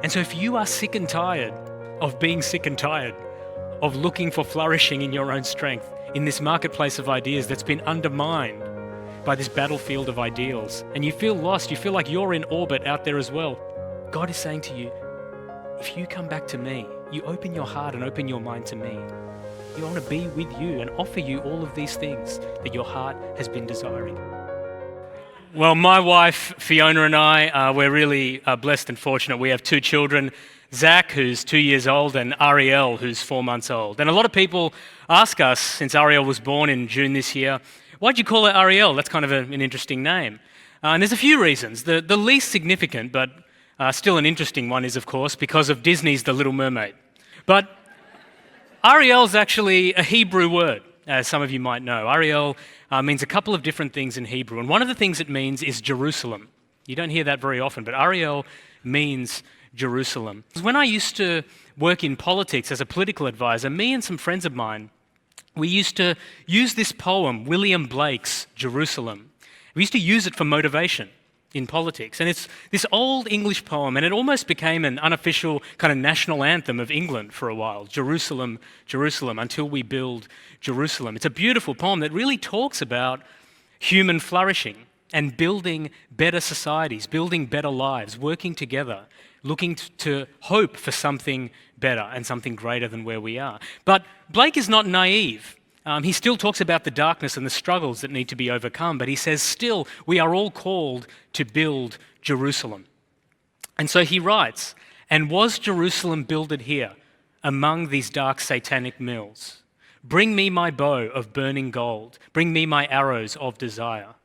And so if you are sick and tired of being sick and tired of looking for flourishing in your own strength, in this marketplace of ideas that's been undermined by this battlefield of ideals, and you feel lost, you feel like you're in orbit out there as well, God is saying to you, if you come back to me, you open your heart and open your mind to me, I want to be with you and offer you all of these things that your heart has been desiring. Well, my wife, Fiona, and I, we're really blessed and fortunate. We have two children, Zach, who's 2 years old, and Ariel, who's 4 months old. And a lot of people ask us, since Ariel was born in June this year, why'd you call her Ariel? That's kind of an interesting name. And there's a few reasons. The least significant, but still an interesting one, is, of course, because of Disney's The Little Mermaid. But Ariel's actually a Hebrew word, as some of you might know. Ariel means a couple of different things in Hebrew, and one of the things it means is Jerusalem. You don't hear that very often, but Ariel means Jerusalem. When I used to work in politics as a political advisor, me and some friends of mine, we used to use this poem, William Blake's Jerusalem. We used to use it for motivation in politics. And it's this old English poem, and it almost became an unofficial kind of national anthem of England for a while. Jerusalem, Jerusalem, until we build Jerusalem. It's a beautiful poem that really talks about human flourishing and building better societies, building better lives, working together, looking to hope for something better and something greater than where we are. But Blake is not naive. He still talks about the darkness and the struggles that need to be overcome, but he says still we are all called to build Jerusalem. And so he writes, "And was Jerusalem builded here among these dark satanic mills? Bring me my bow of burning gold, bring me my arrows of desire.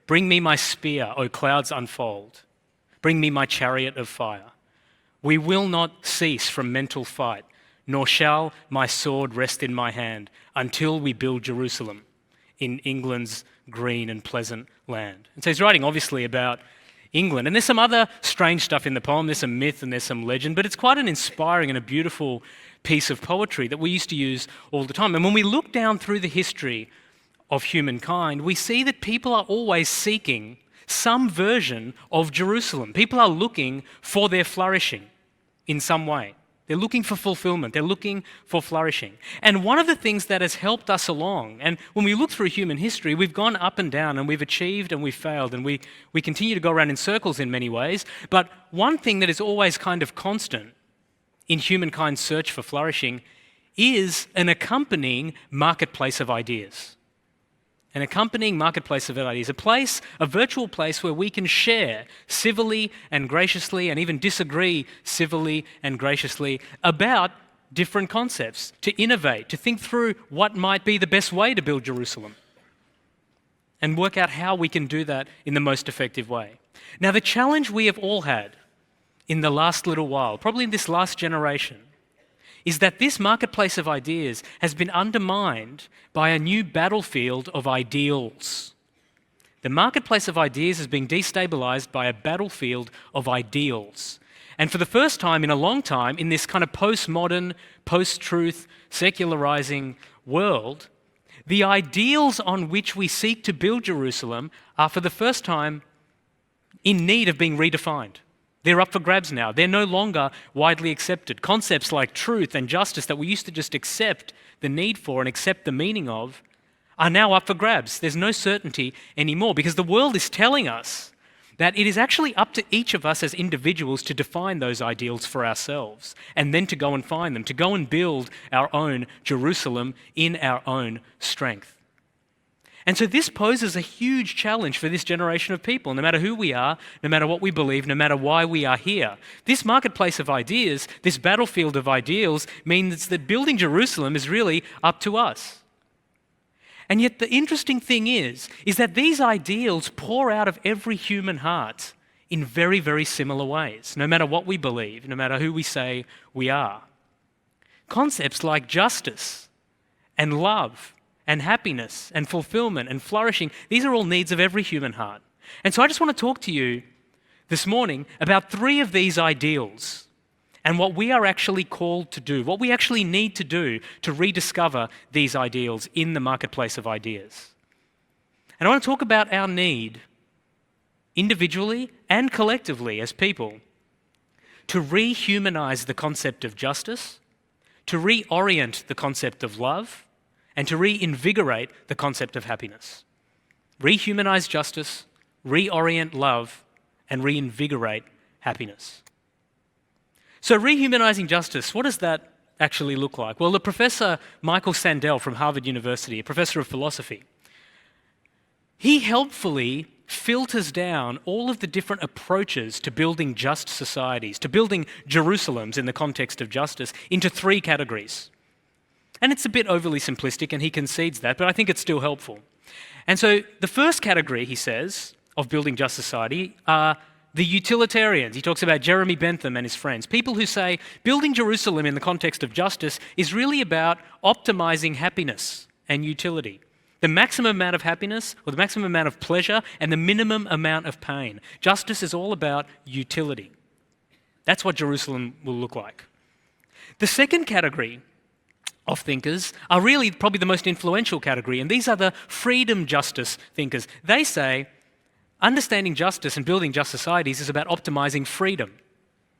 Bring me my spear, O clouds unfold. Bring me my chariot of fire. We will not cease from mental fight, nor shall my sword rest in my hand until we build Jerusalem in England's green and pleasant land." And so he's writing obviously about England. And there's some other strange stuff in the poem. There's some myth and there's some legend, but it's quite an inspiring and a beautiful piece of poetry that we used to use all the time. And when we look down through the history of humankind, we see that people are always seeking some version of Jerusalem. People are looking for their flourishing in some way. They're looking for fulfillment. They're looking for flourishing. And one of the things that has helped us along, and when we look through human history, we've gone up and down and we've achieved and we've failed and we continue to go around in circles in many ways. But one thing that is always kind of constant in humankind's search for flourishing is an accompanying marketplace of ideas. An accompanying marketplace of ideas, a virtual place where we can share civilly and graciously and even disagree civilly and graciously about different concepts, to innovate, to think through what might be the best way to build Jerusalem and work out how we can do that in the most effective way. Now, the challenge we have all had in the last little while, probably in this last generation, is that this marketplace of ideas has been undermined by a new battlefield of ideals. The marketplace of ideas is being destabilized by a battlefield of ideals. And for the first time in a long time, in this kind of postmodern, post-truth, secularizing world, the ideals on which we seek to build Jerusalem are for the first time in need of being redefined. They're up for grabs now. They're no longer widely accepted. Concepts like truth and justice that we used to just accept the need for and accept the meaning of are now up for grabs. There's no certainty anymore because the world is telling us that it is actually up to each of us as individuals to define those ideals for ourselves and then to go and find them, to go and build our own Jerusalem in our own strength. And so this poses a huge challenge for this generation of people, no matter who we are, no matter what we believe, no matter why we are here. This marketplace of ideas, this battlefield of ideals, means that building Jerusalem is really up to us. And yet the interesting thing is that these ideals pour out of every human heart in very, very similar ways, no matter what we believe, no matter who we say we are. Concepts like justice and love and happiness and fulfillment and flourishing, these are all needs of every human heart. And so I just want to talk to you this morning about three of these ideals and what we are actually called to do, what we actually need to do to rediscover these ideals in the marketplace of ideas. And I want to talk about our need, individually and collectively as people, to rehumanize the concept of justice, to reorient the concept of love, and to reinvigorate the concept of happiness. Rehumanize justice, reorient love, and reinvigorate happiness. So rehumanizing justice, what does that actually look like? Well, the Professor Michael Sandel from Harvard University, a professor of philosophy, he helpfully filters down all of the different approaches to building just societies, to building Jerusalems in the context of justice, into 3 categories. And it's a bit overly simplistic, and he concedes that, but I think it's still helpful. And so the first category, he says, of building just society are the utilitarians. He talks about Jeremy Bentham and his friends, people who say building Jerusalem in the context of justice is really about optimizing happiness and utility. The maximum amount of happiness, or the maximum amount of pleasure, and the minimum amount of pain. Justice is all about utility. That's what Jerusalem will look like. The second category of thinkers are really probably the most influential category, and these are the freedom justice thinkers. They say understanding justice and building just societies is about optimizing freedom.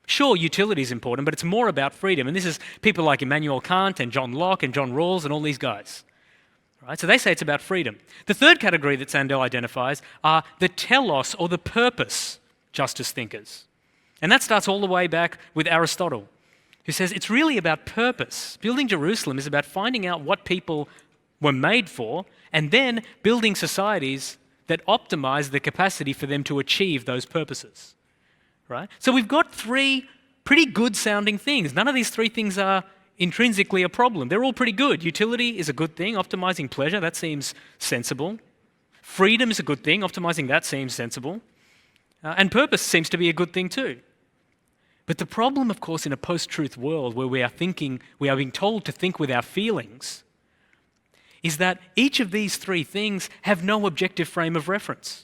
Sure, utility is important, but it's more about freedom. And this is people like Immanuel Kant and John Locke and John Rawls and all these guys. Right? So they say it's about freedom. The third category that Sandel identifies are the telos, or the purpose justice thinkers. And that starts all the way back with Aristotle, who says it's really about purpose. Building Jerusalem is about finding out what people were made for, and then building societies that optimize the capacity for them to achieve those purposes. Right? So we've got 3 pretty good sounding things. None of these 3 things are intrinsically a problem. They're all pretty good. Utility is a good thing. Optimizing pleasure, that seems sensible. Freedom is a good thing. Optimizing that seems sensible. And purpose seems to be a good thing too. But the problem, of course, in a post-truth world where we are being told to think with our feelings, is that each of these 3 things have no objective frame of reference.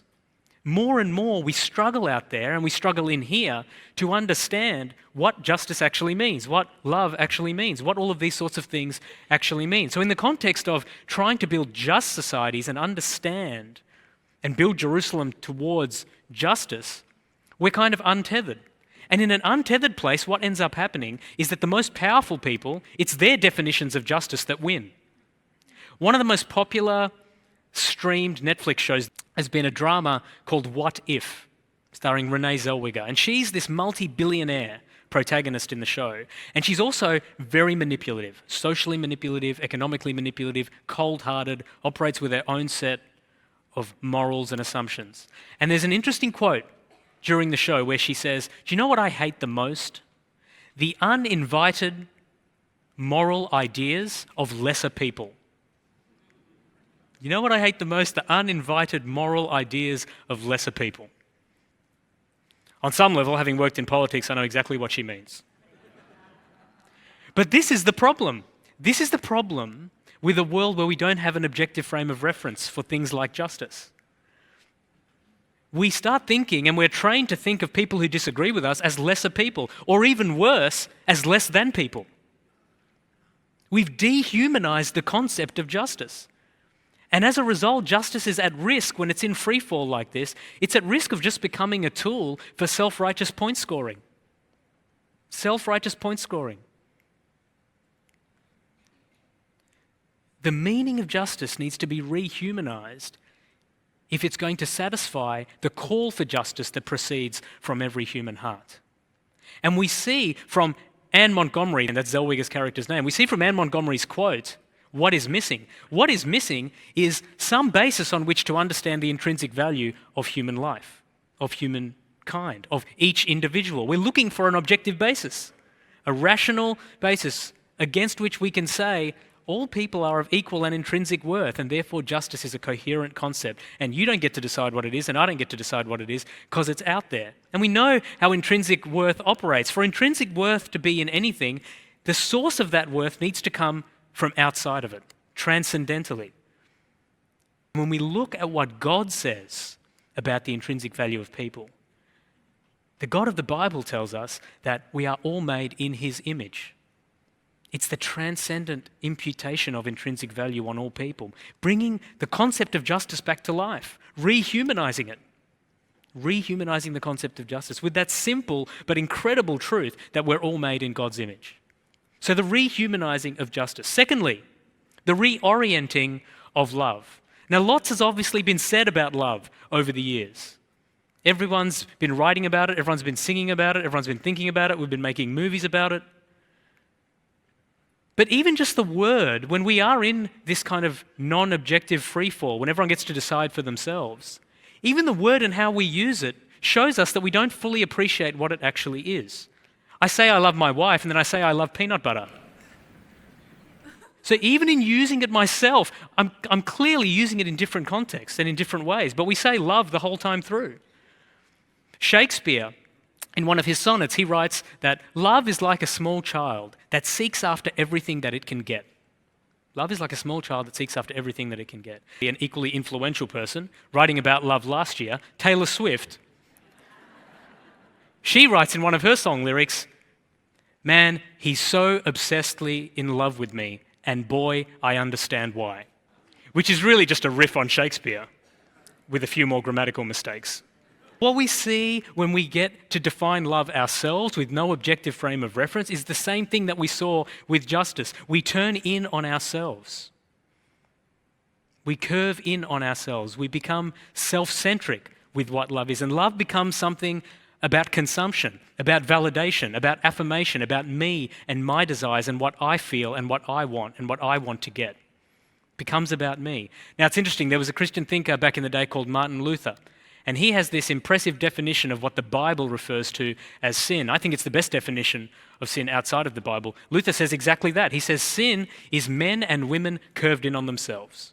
More and more we struggle out there, and we struggle in here, to understand what justice actually means, what love actually means, what all of these sorts of things actually mean. So in the context of trying to build just societies and understand and build Jerusalem towards justice, we're kind of untethered. And in an untethered place, what ends up happening is that the most powerful people, it's their definitions of justice that win. One of the most popular streamed Netflix shows has been a drama called What If, starring Renee Zellweger. And she's this multi-billionaire protagonist in the show. And she's also very manipulative, socially manipulative, economically manipulative, cold-hearted, operates with her own set of morals and assumptions. And there's an interesting quote during the show where she says, "Do you know what I hate the most? The uninvited moral ideas of lesser people." You know what I hate the most? The uninvited moral ideas of lesser people. On some level, having worked in politics, I know exactly what she means. But this is the problem. This is the problem with a world where we don't have an objective frame of reference for things like justice. We start thinking, and we're trained to think of people who disagree with us as lesser people, or even worse, as less than people. We've dehumanized the concept of justice. And as a result, justice is at risk when it's in free fall like this. It's at risk of just becoming a tool for self-righteous point scoring. Self-righteous point scoring. The meaning of justice needs to be rehumanized if it's going to satisfy the call for justice that proceeds from every human heart. And we see from Anne Montgomery, and that's Zellweger's character's name, we see from Anne Montgomery's quote, what is missing? What is missing is some basis on which to understand the intrinsic value of human life, of humankind, of each individual. We're looking for an objective basis, a rational basis against which we can say all people are of equal and intrinsic worth, and therefore justice is a coherent concept. And you don't get to decide what it is, and I don't get to decide what it is, because it's out there. And we know how intrinsic worth operates. For intrinsic worth to be in anything, the source of that worth needs to come from outside of it, transcendentally. When we look at what God says about the intrinsic value of people, the God of the Bible tells us that we are all made in his image. It's the transcendent imputation of intrinsic value on all people, bringing the concept of justice back to life, rehumanizing it. Rehumanizing the concept of justice with that simple but incredible truth that we're all made in God's image. So the rehumanizing of justice. Secondly, the reorienting of love. Now, lots has obviously been said about love over the years. Everyone's been writing about it, everyone's been singing about it, everyone's been thinking about it, we've been making movies about it. But even just the word, when we are in this kind of non-objective freefall, when everyone gets to decide for themselves, even the word and how we use it shows us that we don't fully appreciate what it actually is. I say I love my wife, and then I say I love peanut butter. So even in using it myself, I'm clearly using it in different contexts and in different ways, but we say love the whole time through. Shakespeare, in one of his sonnets, he writes that love is like a small child that seeks after everything that it can get. Love is like a small child that seeks after everything that it can get. An equally influential person, writing about love last year, Taylor Swift, she writes in one of her song lyrics, "Man, he's so obsessedly in love with me, and boy, I understand why." Which is really just a riff on Shakespeare, with a few more grammatical mistakes. What we see when we get to define love ourselves with no objective frame of reference is the same thing that we saw with justice. We turn in on ourselves. We curve in on ourselves. We become self-centric with what love is. And love becomes something about consumption, about validation, about affirmation, about me and my desires and what I feel and what I want to get. It becomes about me. Now, it's interesting. There was a Christian thinker back in the day called Martin Luther. And he has this impressive definition of what the Bible refers to as sin. I think it's the best definition of sin outside of the Bible. Luther says exactly that. He says sin is men and women curved in on themselves.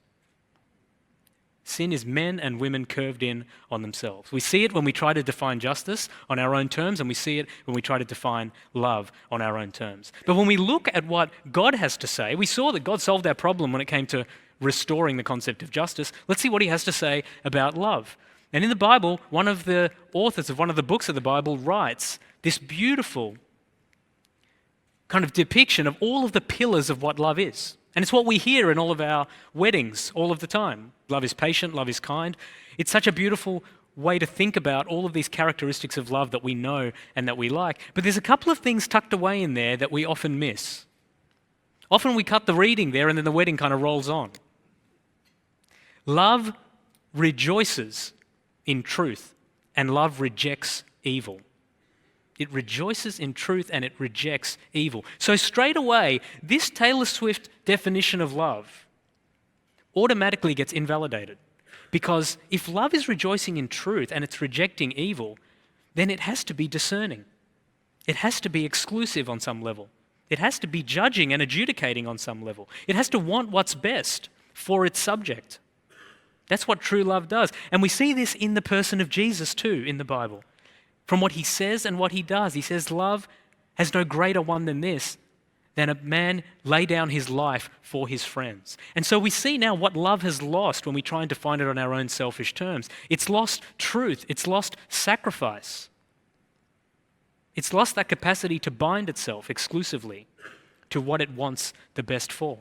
Sin is men and women curved in on themselves. We see it when we try to define justice on our own terms, and we see it when we try to define love on our own terms. But when we look at what God has to say, we saw that God solved our problem when it came to restoring the concept of justice. Let's see what he has to say about love. And in the Bible, one of the authors of one of the books of the Bible writes this beautiful kind of depiction of all of the pillars of what love is. And it's what we hear in all of our weddings all of the time. Love is patient, love is kind. It's such a beautiful way to think about all of these characteristics of love that we know and that we like. But there's a couple of things tucked away in there that we often miss. Often we cut the reading there and then the wedding kind of rolls on. Love rejoices in truth, and love rejects evil. It rejoices in truth and it rejects evil. So straight away, this Taylor Swift definition of love automatically gets invalidated. Because if love is rejoicing in truth and it's rejecting evil, then it has to be discerning. It has to be exclusive on some level. It has to be judging and adjudicating on some level. It has to want what's best for its subject. That's what true love does. And we see this in the person of Jesus too in the Bible. From what he says and what he does. He says love has no greater one than this, than a man lay down his life for his friends. And so we see now what love has lost when we try and define it on our own selfish terms. It's lost truth. It's lost sacrifice. It's lost that capacity to bind itself exclusively to what it wants the best for.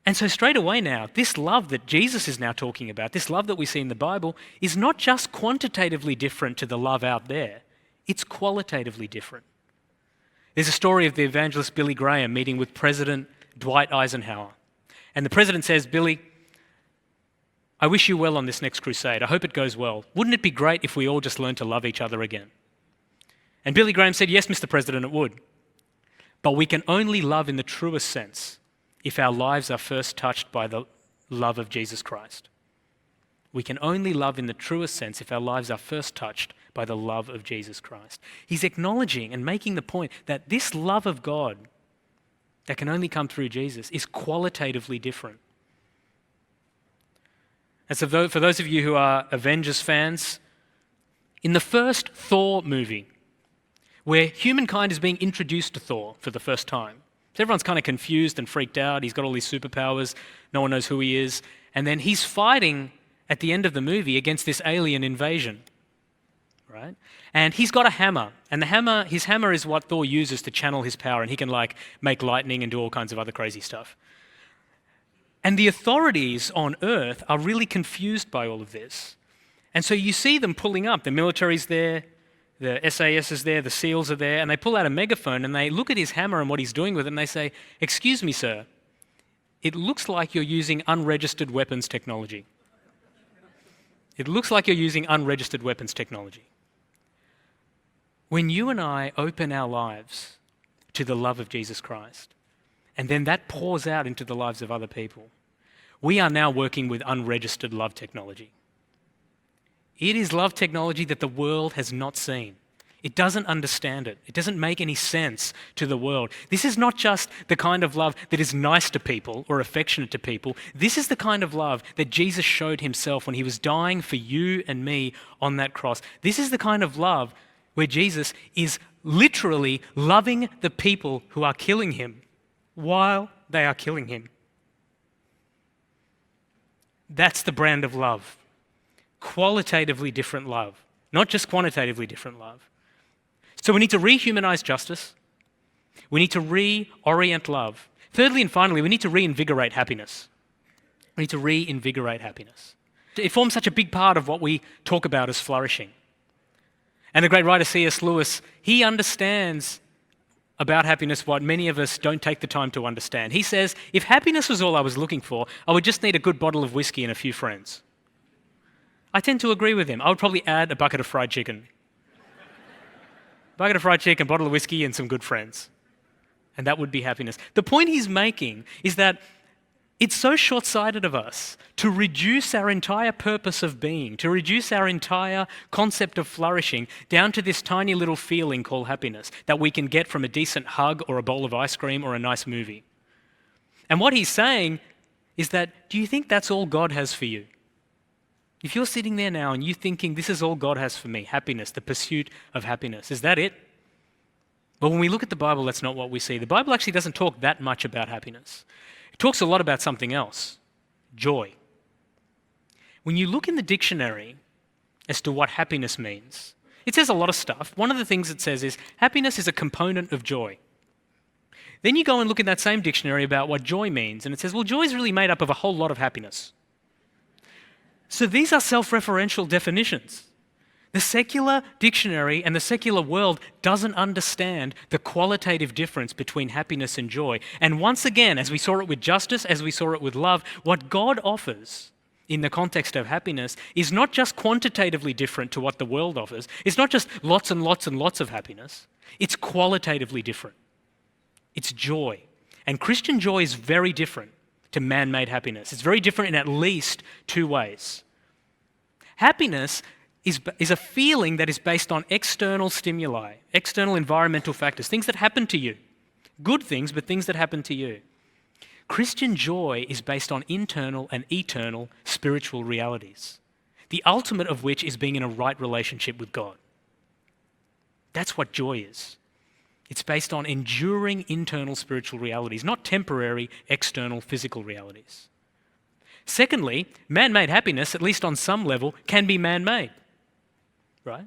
And so straight away now, this love that Jesus is now talking about, this love that we see in the Bible, is not just quantitatively different to the love out there, it's qualitatively different. There's a story of the evangelist Billy Graham meeting with President Dwight Eisenhower. And the president says, "Billy, I wish you well on this next crusade. I hope it goes well. Wouldn't it be great if we all just learned to love each other again?" And Billy Graham said, "Yes, Mr. President, it would. But we can only love in the truest sense if our lives are first touched by the love of Jesus Christ. We can only love in the truest sense if our lives are first touched by the love of Jesus Christ." He's acknowledging and making the point that this love of God that can only come through Jesus is qualitatively different. And so for those of you who are Avengers fans, in the first Thor movie, where humankind is being introduced to Thor for the first time, so everyone's kind of confused and freaked out. He's got all these superpowers. No one knows who he is. And then he's fighting at the end of the movie against this alien invasion, right? And he's got a hammer. And his hammer is what Thor uses to channel his power. And he can make lightning and do all kinds of other crazy stuff. And the authorities on Earth are really confused by all of this. And so you see them pulling up. The military's there, the SAS is there, the SEALs are there, and they pull out a megaphone and they look at his hammer and what he's doing with it and they say, "Excuse me, sir, it looks like you're using unregistered weapons technology." It looks like you're using unregistered weapons technology. When you and I open our lives to the love of Jesus Christ, and then that pours out into the lives of other people, we are now working with unregistered love technology. It is love technology that the world has not seen. It doesn't understand it. It doesn't make any sense to the world. This is not just the kind of love that is nice to people or affectionate to people. This is the kind of love that Jesus showed himself when he was dying for you and me on that cross. This is the kind of love where Jesus is literally loving the people who are killing him while they are killing him. That's the brand of love. Qualitatively different love, not just quantitatively different love. So we need to rehumanize justice. We need to reorient love. Thirdly and finally, we need to reinvigorate happiness. We need to reinvigorate happiness. It forms such a big part of what we talk about as flourishing. And the great writer C.S. Lewis, he understands about happiness what many of us don't take the time to understand. He says, if happiness was all I was looking for, I would just need a good bottle of whiskey and a few friends. I tend to agree with him. I would probably add a bucket of fried chicken. Bucket of fried chicken, bottle of whiskey, and some good friends. And that would be happiness. The point he's making is that it's so short-sighted of us to reduce our entire purpose of being, to reduce our entire concept of flourishing down to this tiny little feeling called happiness that we can get from a decent hug or a bowl of ice cream or a nice movie. And what he's saying is that, do you think that's all God has for you? If you're sitting there now and you're thinking, this is all God has for me, happiness, the pursuit of happiness, is that it? Well, when we look at the Bible, that's not what we see. The Bible actually doesn't talk that much about happiness. It talks a lot about something else, joy. When you look in the dictionary as to what happiness means, it says a lot of stuff. One of the things it says is happiness is a component of joy. Then you go and look in that same dictionary about what joy means, and it says, well, joy is really made up of a whole lot of happiness. So these are self-referential definitions. The secular dictionary and the secular world doesn't understand the qualitative difference between happiness and joy. And once again, as we saw it with justice, as we saw it with love, what God offers in the context of happiness is not just quantitatively different to what the world offers. It's not just lots and lots and lots of happiness. It's qualitatively different. It's joy. And Christian joy is very different to man-made happiness. It's very different in at least two ways. Happiness is a feeling that is based on external stimuli, external environmental factors, things that happen to you. Good things, but things that happen to you. Christian joy is based on internal and eternal spiritual realities, the ultimate of which is being in a right relationship with God. That's what joy is. It's based on enduring internal spiritual realities, not temporary external physical realities. Secondly, man-made happiness, at least on some level, can be man-made, right?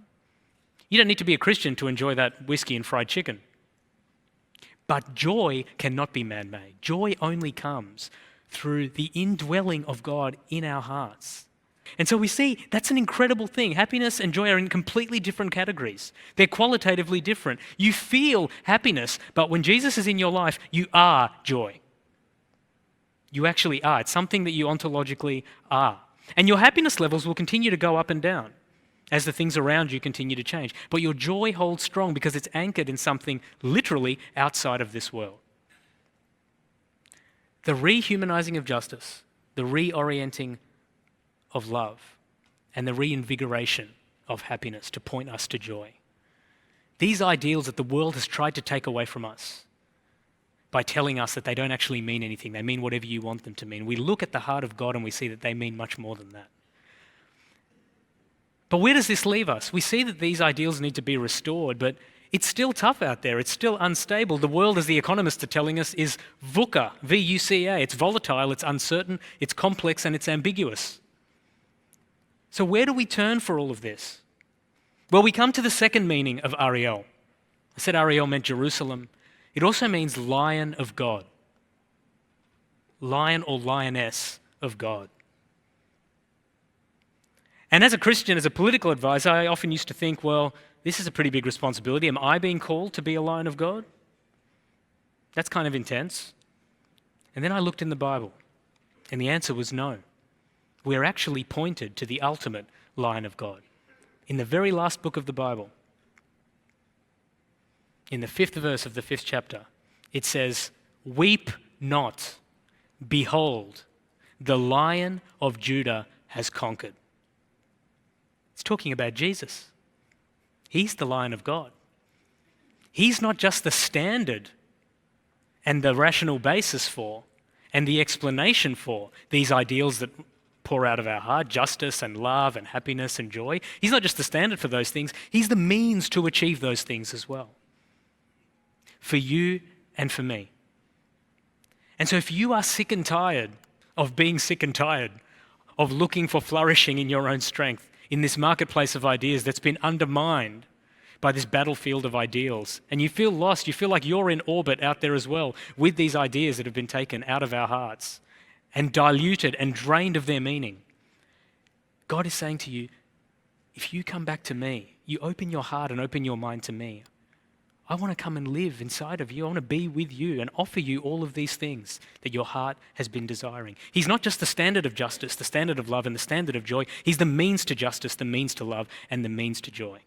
You don't need to be a Christian to enjoy that whiskey and fried chicken. But joy cannot be man-made. Joy only comes through the indwelling of God in our hearts. And so we see that's an incredible thing. Happiness and joy are in completely different categories. They're qualitatively different. You feel happiness, but when Jesus is in your life, you are joy. You actually are. It's something that you ontologically are. And your happiness levels will continue to go up and down as the things around you continue to change. But your joy holds strong because it's anchored in something literally outside of this world. The rehumanizing of justice, the reorienting of love, and the reinvigoration of happiness to point us to joy. These ideals that the world has tried to take away from us by telling us that they don't actually mean anything. They mean whatever you want them to mean. We look at the heart of God and we see that they mean much more than that. But where does this leave us? We see that these ideals need to be restored, but it's still tough out there. It's still unstable. The world, as the economists are telling us, is VUCA, V-U-C-A. It's volatile, it's uncertain, it's complex, and it's ambiguous. So where do we turn for all of this? Well, we come to the second meaning of Ariel. I said Ariel meant Jerusalem. It also means lion of God. Lion or lioness of God. And as a Christian, as a political advisor, I often used to think, well, this is a pretty big responsibility. Am I being called to be a lion of God? That's kind of intense. And then I looked in the Bible, and the answer was no. We're actually pointed to the ultimate lion of God. In the very last book of the Bible, in the 5th verse of the 5th chapter, it says, "Weep not, behold, the Lion of Judah has conquered." It's talking about Jesus. He's the Lion of God. He's not just the standard and the rational basis for and the explanation for these ideals that pour out of our heart, justice and love and happiness and joy. He's not just the standard for those things, he's the means to achieve those things as well. For you and for me. And so if you are sick and tired of being sick and tired of looking for flourishing in your own strength in this marketplace of ideas that's been undermined by this battlefield of ideals, and you feel lost, you feel like you're in orbit out there as well with these ideas that have been taken out of our hearts and diluted and drained of their meaning, God is saying to you, if you come back to me, you open your heart and open your mind to me, I want to come and live inside of you. I want to be with you and offer you all of these things that your heart has been desiring. He's not just the standard of justice, the standard of love, and the standard of joy. He's the means to justice, the means to love, and the means to joy.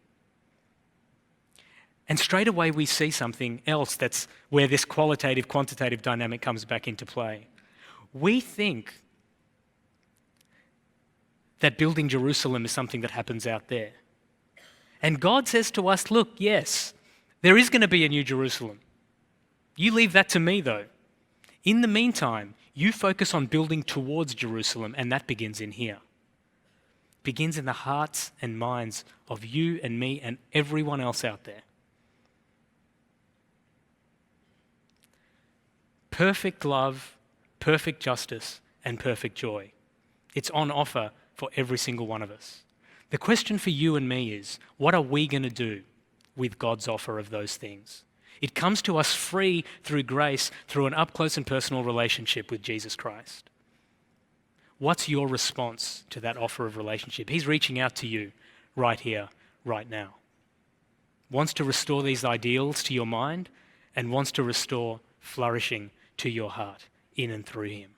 And straight away we see something else that's where this qualitative-quantitative dynamic comes back into play. We think that building Jerusalem is something that happens out there. And God says to us, look, yes, there is going to be a new Jerusalem. You leave that to me, though. In the meantime, you focus on building towards Jerusalem, and that begins in here. It begins in the hearts and minds of you and me and everyone else out there. Perfect love, perfect justice, and perfect joy. It's on offer for every single one of us. The question for you and me is, what are we going to do with God's offer of those things? It comes to us free through grace, through an up-close and personal relationship with Jesus Christ. What's your response to that offer of relationship? He's reaching out to you right here, right now. Wants to restore these ideals to your mind and wants to restore flourishing to your heart in and through him.